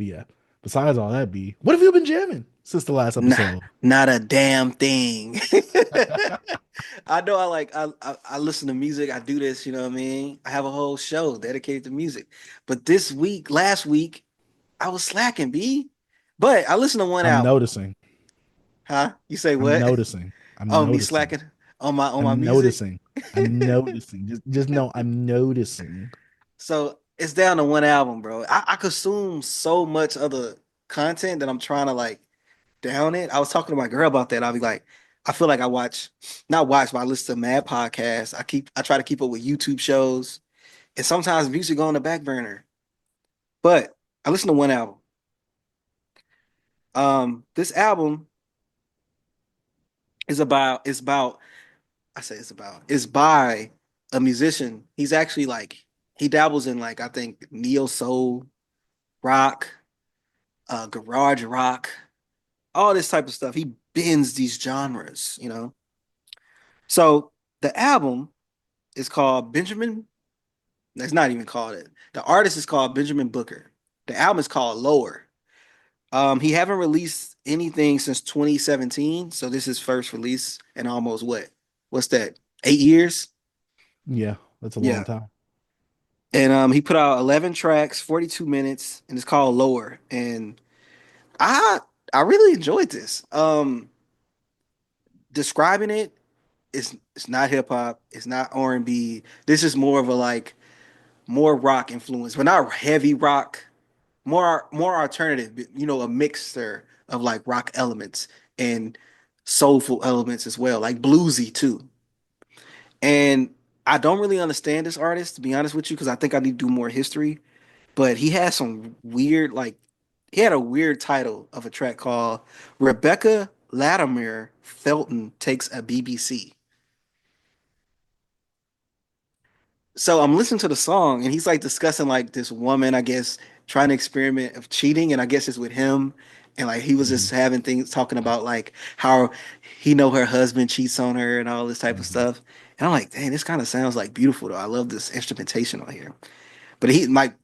But yeah, besides all that, B, what have you been jamming since the last Nah, episode? not a damn thing. I know I listen to music. I do this, you know what I mean? I have a whole show dedicated to music. But last week, I was slacking, B. But I listened to one I'm album. noticing. Huh? You say I'm what? noticing. I'm Oh, me noticing. slacking on my I'm music. noticing. I'm noticing. Just know I'm noticing. So it's down to one album, bro. I consume so much other content that I'm trying to like down it. I was talking to my girl about that. I'll be like, I feel like not watch, but I listen to mad podcasts. I try to keep up with YouTube shows, and sometimes music go on the back burner. But I listen to one album. This album is about I say it's by a musician. He's actually like he dabbles in like I think neo soul, rock, garage rock, all this type of stuff. He bends these genres, you know. So the album is called Benjamin. That's not even called it. The artist is called Benjamin Booker. The album is called Lower. He haven't released anything since 2017, so this is first release in almost what? What's that? 8 years? Yeah, that's a long Yeah. time. And he put out 11 tracks, 42 minutes, and it's called Lower. And I I really enjoyed this. Describing it, it's not hip hop, it's not R&B. This is more of a like more rock influence, but not heavy rock, more alternative, you know, a mixture of like rock elements and soulful elements as well, like bluesy too. And I don't really understand this artist, to be honest with you, because I think I need to do more history. But he has some weird, like, he had a weird title of a track called Rebecca Latimer Felton Takes a BBC. So I'm listening to the song and he's like discussing like this woman, I guess, trying to experiment of cheating, and I guess it's with him. And like he was just Hmm. having things talking about like how he know her husband cheats on her and all this type of Hmm. stuff. And I'm like, dang, this kind of sounds like beautiful though. I love this instrumentation on here. But he like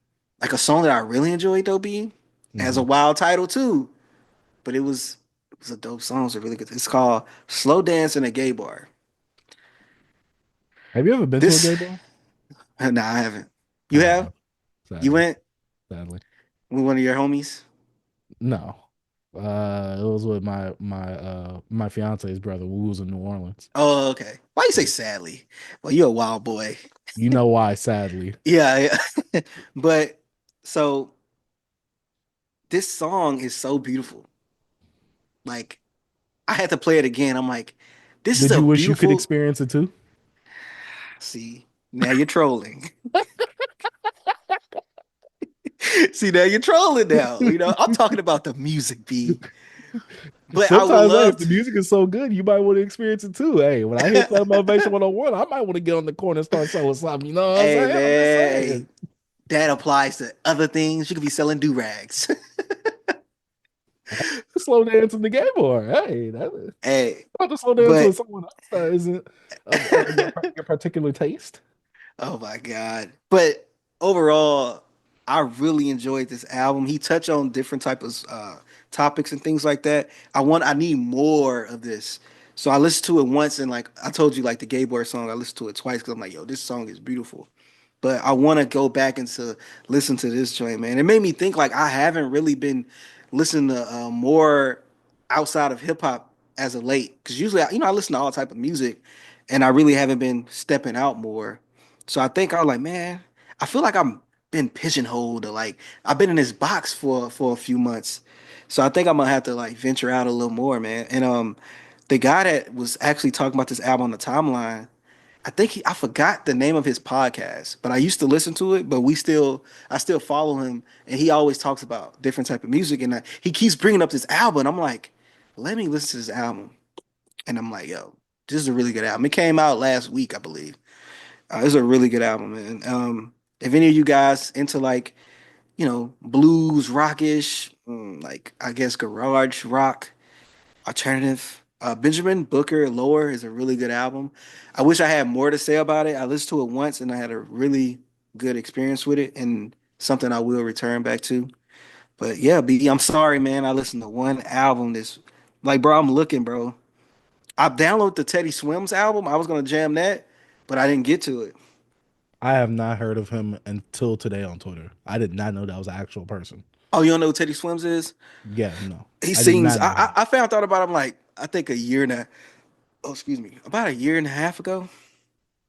a song that I really enjoyed though, B has a Hmm. wild title too. But it was a dope song. It's a really good. It's called "Slow Dance in a Gay Bar." Have you ever been to a This, gay bar? nah, I haven't. You I have? have, You sadly. went Sadly. with one of your homies? No. It was with my fiance's brother who was in New Orleans. Oh, okay. Why you say Yeah. sadly? Well, you're a wild boy. You know why, sadly. Yeah, yeah. But so this song is so beautiful. Like I had to play it again. I'm like, this is Did a you wish you could beautiful. experience it too? See, now you're trolling. See, now you're trolling now. You know, I'm talking about the music, B. But I would Sometimes, hey, if love the to. music is so good, you might want to experience it too. Hey, when I hit that Motivation 101, I might want to get on the corner and start selling something. You know what I'm Hey saying? I'm just man, hey, saying. that applies to other things. You could be selling do rags. Slow dance in the game bar. Hey, that Hey, not to slow dance with but someone else that isn't of your particular taste. oh my God. But overall, I really enjoyed this album. He touched on different types of topics and things like that. I need more of this. So I listened to it once and like I told you, like the Gay Boy song, I listened to it twice because I'm like, yo, this song is beautiful. But I want to go back and to listen to this joint, man. It made me think like I haven't really been listening to more outside of hip hop as of late. Because usually, you know, I listen to all type of music, and I really haven't been stepping out more. So I think I was like, man, I feel like I'm been pigeonholed or like I've been in this box for a few months. So I think I'm gonna have to like venture out a little more, man. And the guy that was actually talking about this album on the timeline, I forgot the name of his podcast, but I used to listen to it. But I still follow him, and he always talks about different type of music, and he keeps bringing up this album. I'm like, let me listen to this album, and I'm like, yo, this is a really good album. It came out last week, I believe. It's a really good album, man. If any of you guys into like, you know, blues, rockish, like I guess garage rock, alternative. Benjamin Booker Lower is a really good album. I wish I had more to say about it. I listened to it once and I had a really good experience with it and something I will return back to. But yeah, B, I'm sorry, man. I listened to one album this like bro, I'm looking, bro. I downloaded the Teddy Swims album. I was gonna jam that, but I didn't get to it. I have not heard of him until today on Twitter. I did not know that was an actual person. Oh, you don't know who Teddy Swims is? Yeah, no, He I did sings. not I know I, him. I found out about him like I think a year and a oh excuse me about a year and a half ago.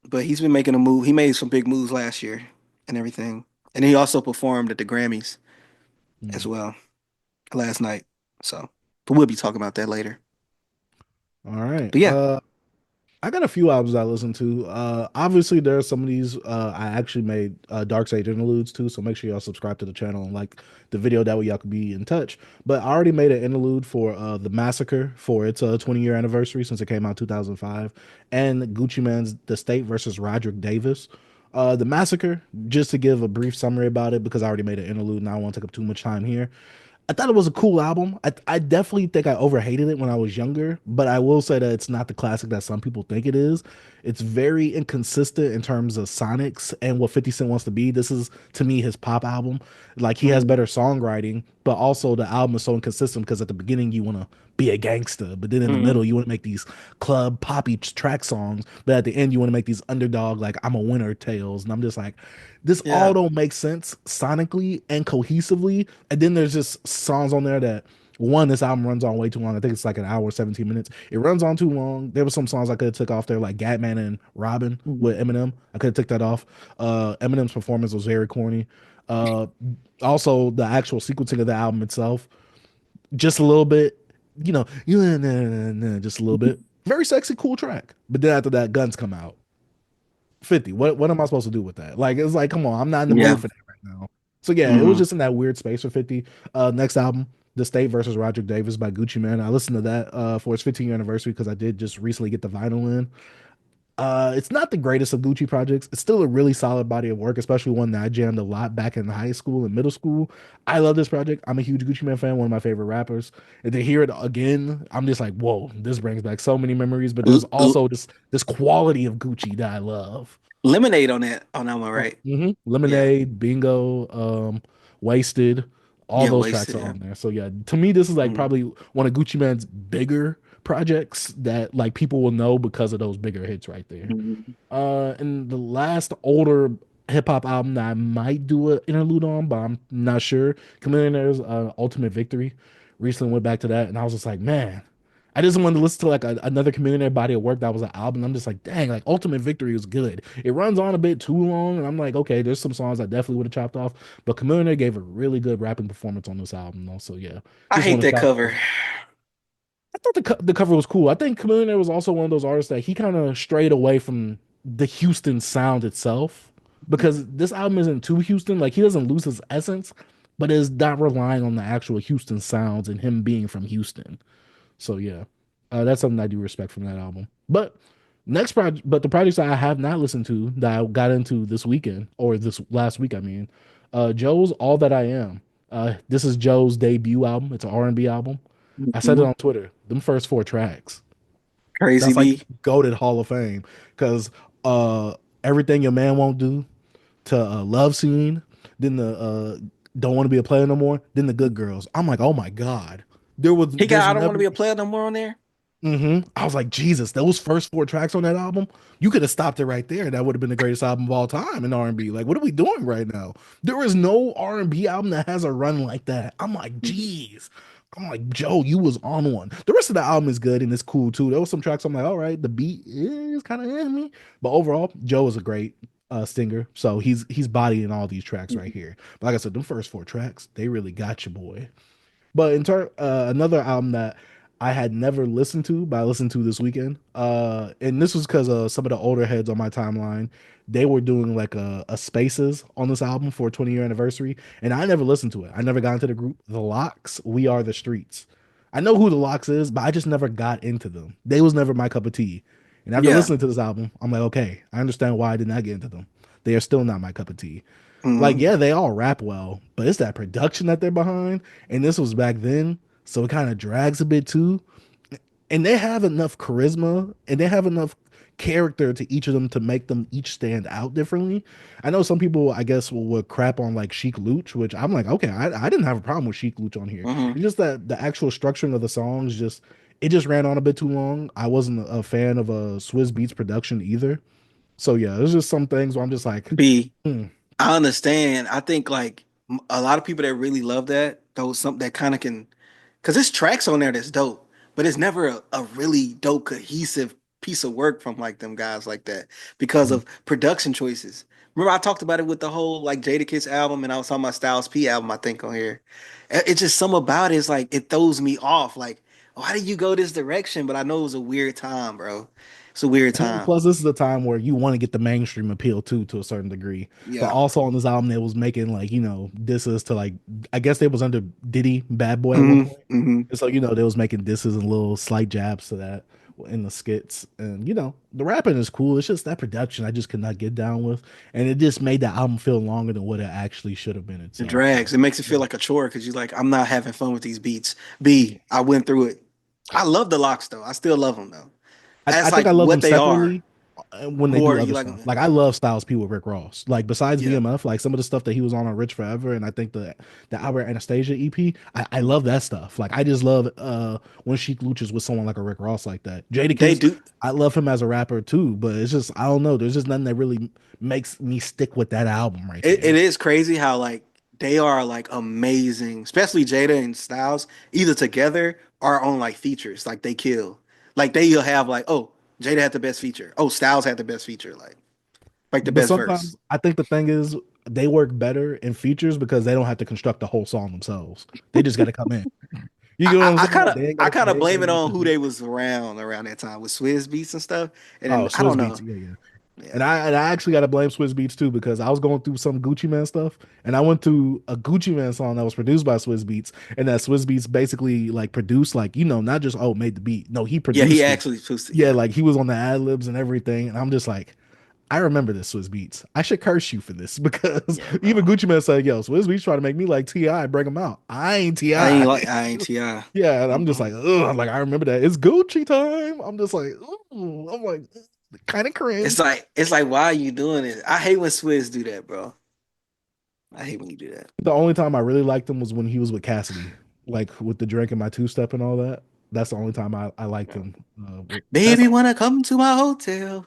But he's been making a move. He made some big moves last year and everything, and he also performed at the Grammys as Hmm. well last night. So, but we'll be talking about that later. All right. But yeah, I got a few albums I listen to. Obviously, there are some of these I actually made Dark Sage interludes too, so make sure y'all subscribe to the channel and like the video. That way y'all can be in touch. But I already made an interlude for the Massacre for its 20-year anniversary since it came out 2005, and Gucci Mane's The State versus Roderick Davis. The Massacre, just to give a brief summary about it, because I already made an interlude and I don't want to take up too much time here. I thought it was a cool album. I definitely think I overhated it when I was younger, but I will say that it's not the classic that some people think it is. It's very inconsistent in terms of sonics and what 50 Cent wants to be. This is, to me, his pop album. Like, he has mm, better songwriting, but also the album is so inconsistent because at the beginning you want to be a gangster, but then in the mm, middle you want to make these club poppy track songs, but at the end you want to make these underdog, like, I'm a winner tales. And I'm just like, this yeah, all don't make sense sonically and cohesively. And then there's just songs on there that, one, this album runs on way too long. I think it's like an hour, 17 minutes. It runs on too long. There were some songs I could have took off there, like Gatman and Robin mm, with Eminem. I could have took that off. Eminem's performance was very corny. Uh, Also, the actual sequencing of the album itself, just a little bit, just a little bit. Very sexy, cool track. But then after that, guns come out. 50. What am I supposed to do with that? Like, it's like, come on, I'm not in the yeah, mood for that right now. So yeah, it was mm, just in that weird space for 50. Next album, The State versus Roger Davis by Gucci Man. I listened to that for its 15-year anniversary because I did just recently get the vinyl in. It's not the greatest of Gucci projects. It's still a really solid body of work, especially one that I jammed a lot back in high school and middle school. I love this project. I'm a huge Gucci Man fan, one of my favorite rappers. And to hear it again, I'm just like, whoa, this brings back so many memories. But there's L- l- also this quality of Gucci that I love. lemonade on that one, Oh, right? Yeah, Lemonade, Bingo, Wasted, all yeah, those tracks wasted. are Yeah, on there. So yeah, to me, this is like mm, probably one of Gucci Man's bigger projects that like people will know because of those bigger hits right there. mm, And the last older hip hop album that I might do an interlude on, but I'm not sure. Chamillionaire's Ultimate Victory. Recently went back to that, and I was just like, man, I just wanted to listen to like another Chamillionaire body of work that was an album. I'm just like, dang, like Ultimate Victory was good. It runs on a bit too long, and I'm like, okay, there's some songs I definitely would have chopped off, but Chamillionaire gave a really good rapping performance on this album, though. So yeah, I just hate want to that shout out cover. that. I thought the cover was cool. I think Chameleon was also one of those artists that he kind of strayed away from the Houston sound itself because this album isn't too Houston. Like, he doesn't lose his essence, but is not relying on the actual Houston sounds and him being from Houston. So yeah, that's something I do respect from that album. But the projects that I have not listened to that I got into this weekend or this last week, I mean, Joe's All That I Am. This is Joe's debut album. It's an R&B album. I said it Mhm. on Twitter. Them first four tracks, Crazy that's like B. goated Hall of Fame. Because uh, everything your man won't do to Love Scene, then the Don't Want to Be a Player No More, then the Good Girls. I'm like, oh my god, He got there's I don't want to never. be a player no more on there. I was like, Jesus, those first four tracks on that album, you could have stopped it right there. That would have been the greatest album of all time in R&B. Like, what are we doing right now? There is no R&B album that has a run like that. I'm like, geez. I'm like, Joe, you was on one. The rest of the album is good and it's cool too. There was some tracks I'm like, all right, the beat is kind of in me, but overall, Joe is a great singer. So he's bodying all these tracks right here. But like I said, them first four tracks, they really got you, boy. But in turn, another album that I had never listened to, but I listened to this weekend. And this was because some of the older heads on my timeline, they were doing like a spaces on this album for a 20-year anniversary, and I never listened to it. I never got into the group. The LOX, We Are the Streets. I know who the LOX is, but I just never got into them. They was never my cup of tea. And after Yeah. listening to this album, I'm like, okay, I understand why I did not get into them. They are still not my cup of tea. Like, Mm, yeah, they all rap well, but it's that production that they're behind. And this was back then, so it kind of drags a bit too. And they have enough charisma and they have enough character to each of them to make them each stand out differently. I know some people, I guess, would crap on like Chic Luch, which I'm like, okay, I didn't have a problem with Chic Luch on here. Hmm. It's just that the actual structuring of the songs just it just ran on a bit too long. I wasn't a fan of a Swizz Beats production either. So yeah, there's just some things where I'm just like, B. hmm, I understand. I think like a lot of people that really love that, those something that kind of can, because there's tracks on there that's dope, but it's never a really dope cohesive piece of work from like them guys like that because hmm. of production choices. Remember I talked about it with the whole like Jadakiss album, and I was talking about Styles P album. I think on here, it's just some about it is like it throws me off. Like, why did you go this direction? But I know it was a weird time, bro. It's a weird And time. plus, this is a time where you want to get the mainstream appeal too, to a certain degree. But Yeah. also on this album, they was making like disses to like I guess they was under Diddy Bad Boy at one Hmm. point, Hmm. and so they was making disses and little slight jabs to that in the skits, and the rapping is cool. It's just that production I just could not get down with, and it just made the album feel longer than what it actually should have been It itself. So drags. It makes it yeah, feel like a chore because you're like, I'm not having fun with these beats. B, yeah. I went through it. I love the locks though. I still love them though. I As think like I love what them they are. separately when they do More other you like, stuff. Like I love Styles P with Rick Ross. Like besides yeah. BMF, like some of the stuff that he was on Rich Forever, and I think the Albert Anastasia EP, I love that stuff. Like I just love when Sheik Luches with someone like a Rick Ross like that. They Jadakiss, do. I love him as a rapper too, but it's just I don't know. There's just nothing that really makes me stick with that album right It there. is crazy how like they are like amazing, especially Jada and Styles, either together or on like features. Like they kill. Like they'll have like, oh, Jada had the best feature. Oh, Styles had the best feature. Like the But best verse. sometimes I think the thing is they work better in features because they don't have to construct the whole song themselves. They just got to come in. You get what I'm I saying? kind Like of I kind they of ain't blame gotta it make on the who they beat. was around that time with Swizz Beats and stuff. And Oh, then I don't Swizz Beats, know. yeah, yeah. Yeah. And I actually got to blame Swizz Beats too because I was going through some Gucci Man stuff, and I went to a Gucci Man song that was produced by Swizz Beats, and that Swizz Beats basically like produced like not just made the beat. No, he Yeah, he produced it. actually posted. Yeah, Yeah. like he was on the ad libs and everything, and I'm just like, I remember this Swizz Beats. I should curse you for this because Yeah, even bro. Gucci Man said, "Yo, Swizz Beats trying to make me like Ti, bring him out. I ain't Ti." I ain't Ti. Yeah, and I'm just Mm-mm. like, ugh, like I remember that. It's Gucci time. I'm just like, ooh, I'm like, kind of cringe. It's like why are you doing it? I hate when Swizz do that, bro. I hate when you do that. The only time I really liked him was when he was with Cassidy, like with the drink and my two step and all that. That's the only time I liked him. That's Baby, wanna come to my hotel?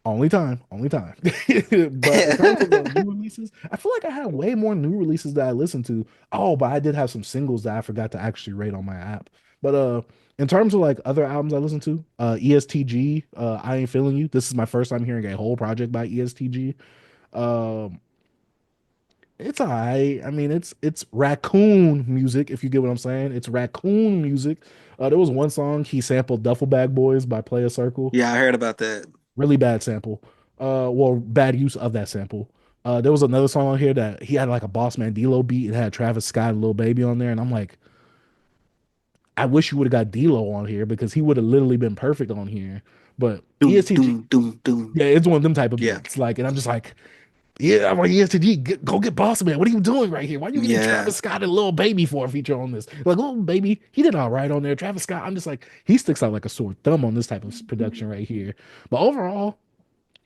only time. But in terms of new releases, I feel like I had way more new releases that I listened to. Oh, but I did have some singles that I forgot to actually rate on my app. But in terms of like other albums I listened to, EST Gee, I Ain't Feeling You. This is my first time hearing a whole project by EST Gee. Um, it's all right. I mean, it's raccoon music, if you get what I'm saying. It's raccoon music. There was one song he sampled Duffel Bag Boys by Play a Circle. Yeah, I heard about that. Really bad sample. Well, bad use of that sample. There was another song on here that he had like a Boss Man D-Lo beat. It had Travis Scott and Lil Baby on there, and I'm like, I wish you would have got D-Lo on here because he would have literally been perfect on here. But Doom, ESTG, doom, doom, doom. yeah, it's one of them type of Yeah. beats. Like, and I'm just like, yeah, I'm like ESTG, go get Boss Man. What are you doing right here? Why are you getting Yeah. Travis Scott and Lil Baby for a feature on this? Like, Lil Baby, he did all right on there. Travis Scott, I'm just like, he sticks out like a sore thumb on this type of production right here. But overall,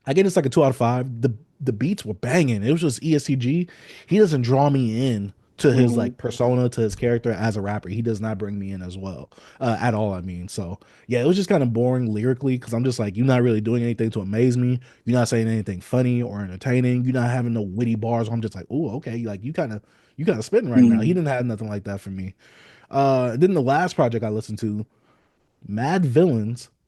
I gave this like a 2 out of 5. The beats were banging. It was just ESTG. He doesn't draw me in to his Mhm. like persona, to his character as a rapper. He does not bring me in as well, at all. I mean, so yeah, it was just kind of boring lyrically because I'm just like, you're not really doing anything to amaze me. You're not saying anything funny or entertaining. You're not having no witty bars. I'm just like, oh, okay, like you kind of spitting right now. He Mhm. didn't have nothing like that for me. Then the last project I listened to,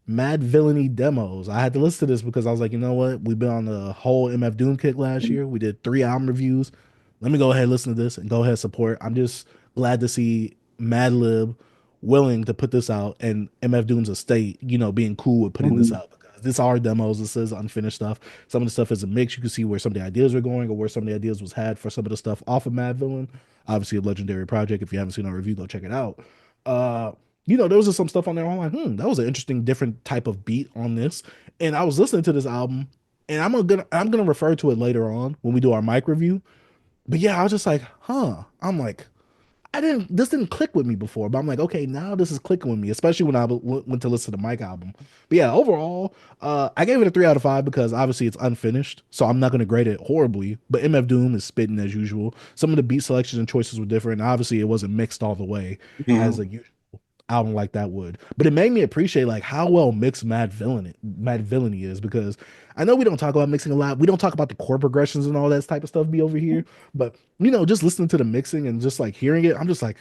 Madvillainy demos. I had to listen to this because I was like, you know what? We've been on the whole MF Doom kick last year. We did 3 album reviews. Let me go ahead and listen to this and go ahead and support. I'm just glad to see Madlib willing to put this out and MF Doom's estate, being cool with putting this Mhm. out because this are demos. This is unfinished stuff. Some of the stuff is a mix. You can see where some of the ideas were going or where some of the ideas was had for some of the stuff off of Madvillain. Obviously, a legendary project. If you haven't seen our review, go check it out. Uh, there was just some stuff on there. I'm like, that was an interesting, different type of beat on this. And I was listening to this album, and I'm gonna refer to it later on when we do our mic review. But yeah, I was just like, huh. I'm like, this didn't click with me before, but I'm like, okay, now this is clicking with me, especially when I went to listen to the Mike album. But yeah, overall, I gave it a 3 out of 5 because obviously it's unfinished, so I'm not going to grade it horribly. But MF Doom is spitting as usual. Some of the beat selections and choices were different. And obviously, it wasn't mixed all the way as Mhm. a usual album like that would. But it made me appreciate like how well mixed Madvillainy is because I know we don't talk about mixing a lot. We don't talk about the chord progressions and all that type of stuff be over here. But just listening to the mixing and just like hearing it, I'm just like,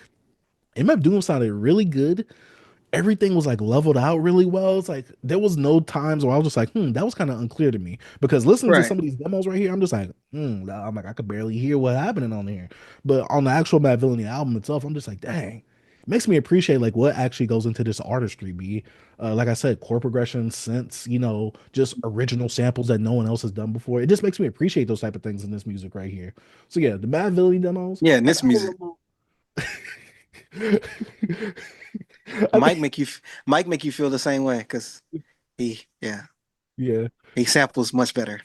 MF Doom sounded really good. Everything was like leveled out really well. It's like there was no times where I was just like, that was kind of unclear to me. Because listening to Right. some of these demos right here, I'm just like, I'm like, I could barely hear what happening on here. But on the actual Mad Villainy album itself, I'm just like, dang. It makes me appreciate like what actually goes into this artistry, be like I said, chord progression, synths, just original samples that no one else has done before. It just makes me appreciate those type of things in this music right here. So yeah, the Mad Villainy demos, Yeah, and I this got a music little I might think make you might make you feel the same way because yeah, yeah. he samples much better.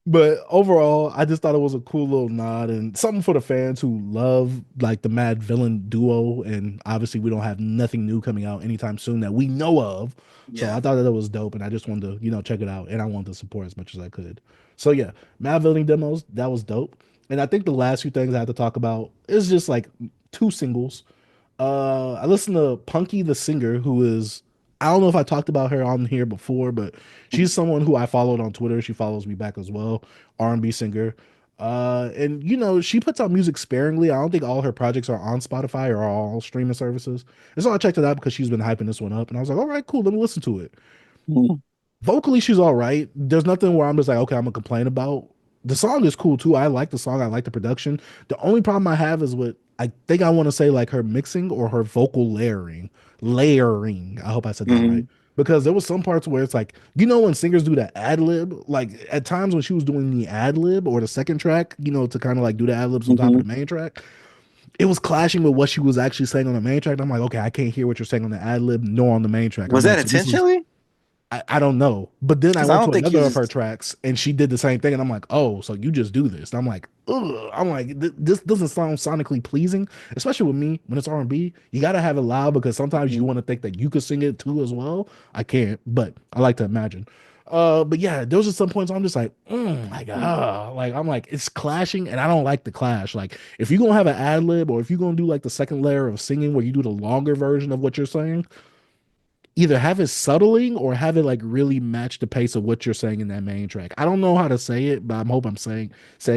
But overall, I just thought it was a cool little nod and something for the fans who love like the Mad Villain duo. And obviously, we don't have nothing new coming out anytime soon that we know of. So Yeah. I thought that it was dope, and I just wanted to check it out, and I wanted to support as much as I could. So yeah, Mad Villain demos that was dope. And I think the last few things I had to talk about is just like two singles. I listened to Punky the singer, who is I don't know if I talked about her on here before, but she's someone who I followed on Twitter. She follows me back as well, R&B singer. And she puts out music sparingly. I don't think all her projects are on Spotify or all streaming services. And so I checked it out because she's been hyping this one up, and I was like, all right, cool, let me listen to it. Mhm. Vocally, she's all right. There's nothing where I'm just like, okay, I'm gonna complain about. The song is cool too. I like the song. I like the production. The only problem I have is with I think I want to say like her mixing or her vocal layering. Layering. I hope I said that right. Mhm. Because there was some parts where it's like, when singers do the ad lib, like at times when she was doing the ad lib or the second track, to kind of like do the ad libs on top of Mhm. the main track, it was clashing with what she was actually saying on the main track. And I'm like, okay, I can't hear what you're saying on the ad lib nor on the main track. I'm Was that like, so this is intentionally? I don't know. But then I Because I went don't to think you another of her just. tracks and she did the same thing. And I'm like, oh, so you just do this. And I'm like, ugh. I'm like, this doesn't sound sonically pleasing, especially with me when it's R&B. You got to have it loud because sometimes you Mhm. want to think that you could sing it too as well. I can't, but I like to imagine. But yeah, those are some points I'm just like, like I'm like, it's clashing and I don't like the clash. Like, if you're gonna have an ad lib or if you're gonna do like the second layer of singing where you do the longer version of what you're saying, either have it subtling or have it like really match the pace of what you're saying in that main track. I don't know how to say it, but I'm hope I'm saying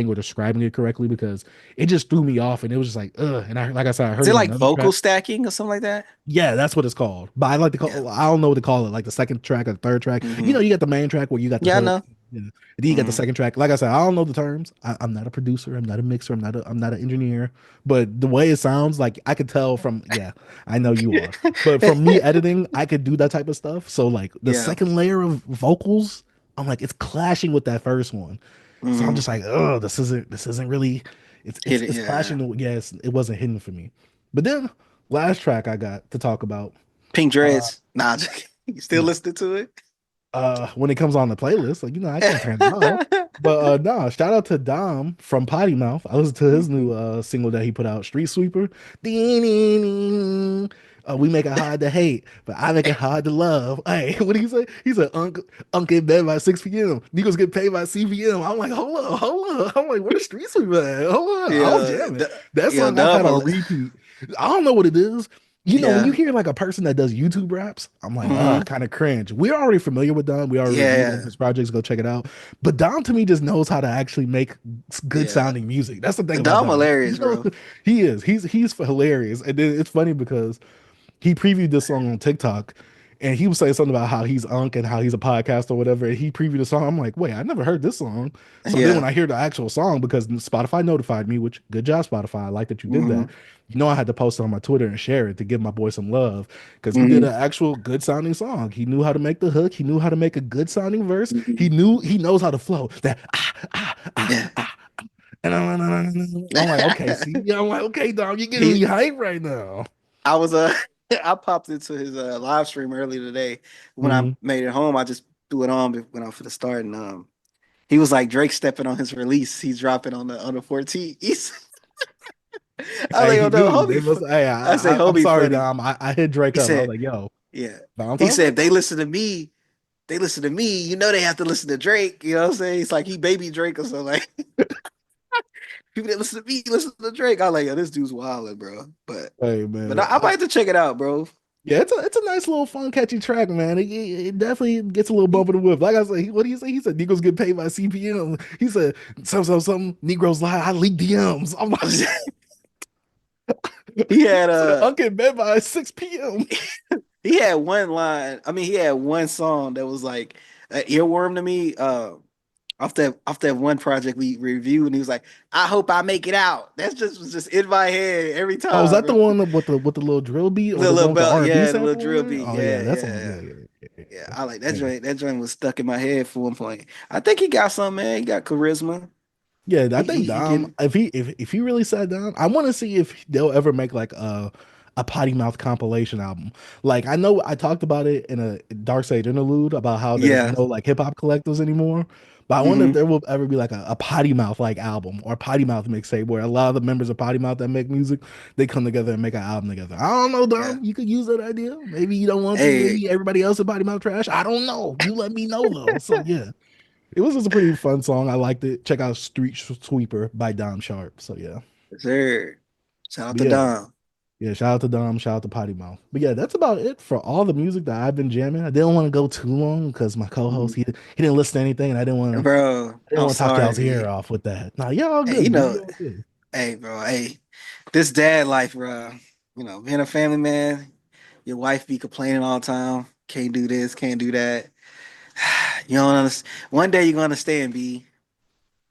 or describing it correctly because it just threw me off and it was just like ugh. And like I said, I Is heard it it on like another vocal track. stacking or something like that? Yeah, that's what it's called. But I like to Yeah. call I don't know what to call it, like the second track or the third track. Hmm. You got the main track where you got the Yeah, I hook. know. Yeah. And then you got the Hmm. second track. Like I said, I don't know the terms. I'm not a producer. I'm not a mixer. I'm not an engineer. But the way it sounds, like I could tell from I know you are. But from me editing, I could do that type of stuff. So like the Yeah. second layer of vocals, I'm like, it's clashing with that first one. So I'm Hmm. just like, oh, this isn't really Hit it. it's Yeah. clashing. Yes, it wasn't hidden for me. But then last track I got to talk about. Pink Uh, dreads. Nah, you still no, listening to it? when it comes on the playlist, like I can't turn it off. But nah, shout out to Dom from Potty Mouth. I listened to his new Mhm. single that he put out, Street Sweeper. Ding. We make it hard to hate, but I make it hard to love. Hey, what did he say? He said, Unc in bed by 6 p.m. Niggas get paid by CPM. I'm like, hold up. I'm like, where the Street Sweeper at? Hold on. I was Yeah, jamming. That yeah, song I've had on double. repeat. I don't know what it is. When you Yeah. hear like a person that does YouTube raps, I'm like, Hmm. kind of cringe. We're already familiar with Dom. We already reviewed one of Yeah. his projects. Go check it out. But Dom to me just knows how to actually make good Yeah. sounding music. That's the thing about Dom Dom. hilarious, bro. He is. He's hilarious. And then it's funny because he previewed this song on TikTok and he was saying something about how he's Unc and how he's a podcast or whatever. And he previewed the song. I'm like, wait, I never heard this song. So then when Yeah. I hear the actual song, because Spotify notified me, which good job, Spotify. I like that you did Hmm. that. I had to post it on my Twitter and share it to give my boy some love because he did Hmm. an actual good sounding song. He knew how to make the hook. He knew how to make a good sounding verse. Hmm. He knows how to flow. Yeah. And I'm like, okay, see, yeah, I'm like, okay, dog, you're getting me He, hype right now. I was I popped into his live stream earlier today. When I Mhm. made it home, I just threw it on when I for the start, and He was like Drake stepping on his release. He's dropping on the 14th. I was Hey, like, he oh no, knew. It homie. was. Hey, I say, I'm homie, sorry, funny. Dom. I hit Drake He up. I was said, like, "Yo, yeah. Dom He talk." said, if they listen to me, they listen to me. You know, they have to listen to Drake. You know what I'm saying? It's like he baby Drake or something. Like people that listen to me listen to Drake. I was like, yo, this dude's wilding, bro. Hey, But man. I might have to check it out, bro. Yeah, it's a nice little fun, catchy track, man. It definitely gets a little bump in the whip. Like I said, what did he say? He said Negroes get paid by CPM. He said some Negroes lie. I leak DMs. I'm like, he had he said I'll get bed by 6 p.m. he had one line. I mean, he had one song that was like an earworm to me. Off that one project we reviewed, and he was like, "I hope I make it out." That's just was just in my head every Oh, is time, that bro. the one with the little drill beat or the Little one with the belt, R&B yeah, the little sample drill on it? beat, Oh yeah, yeah, that's one. yeah, yeah. Yeah. I like that Hey. joint. That joint was stuck in my head for one point. I think he got some, man. He got charisma. Yeah, I think He Dom, can, if he really sat down, I want to see if they'll ever make like a potty mouth compilation album. Like I know I talked about it in a Dark Sage interlude about how there's yeah. no like hip hop collectives anymore. But I wonder if Hmm. there will ever be like a potty mouth like album or a potty mouth mixtape where a lot of the members of Potty Mouth that make music, they come together and make an album together. I don't know, Yeah. Dom. You could use that idea. Maybe you don't want to. Hey, Maybe everybody else in Potty Mouth trash. I don't know. You let me know though. So yeah. It was just a pretty fun song. I liked it. Check out Street Sweeper by Dom Sharpe. So yeah. sir. Shout out But to yeah. Dom. Yeah, shout out to Dom, shout out to Potty Mouth. But yeah, that's about it for all the music that I've been jamming. I didn't want to go too long because my co-host Mhm. he didn't listen to anything and Bro, I didn't I'm want to talk sorry, y'all's ear B. off with that. Nah, y'all all Hey, good, B. Y'all good. hey, bro, hey, this dad life, bro. Being a family man, your wife be complaining all the time. Can't do this, can't do that. You don't understand. One day you're gonna understand, B.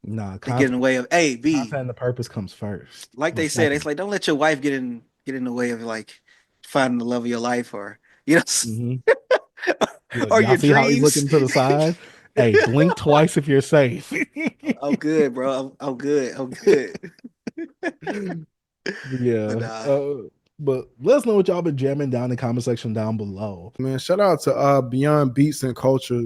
Nah, They get in the way of, hey, B. content and the purpose comes first Like or they said, it's second. like don't let your wife get in the way of like finding the love of your life, or you know, Hmm. Look, or y'all your see how he's dreams. looking to the side? Hey, blink twice if you're safe. I'm good, bro. I'm good. I'm good. But But yeah. But let us know what y'all been jamming down in the comment section down below. Man, shout out to Beyond Beats and Culture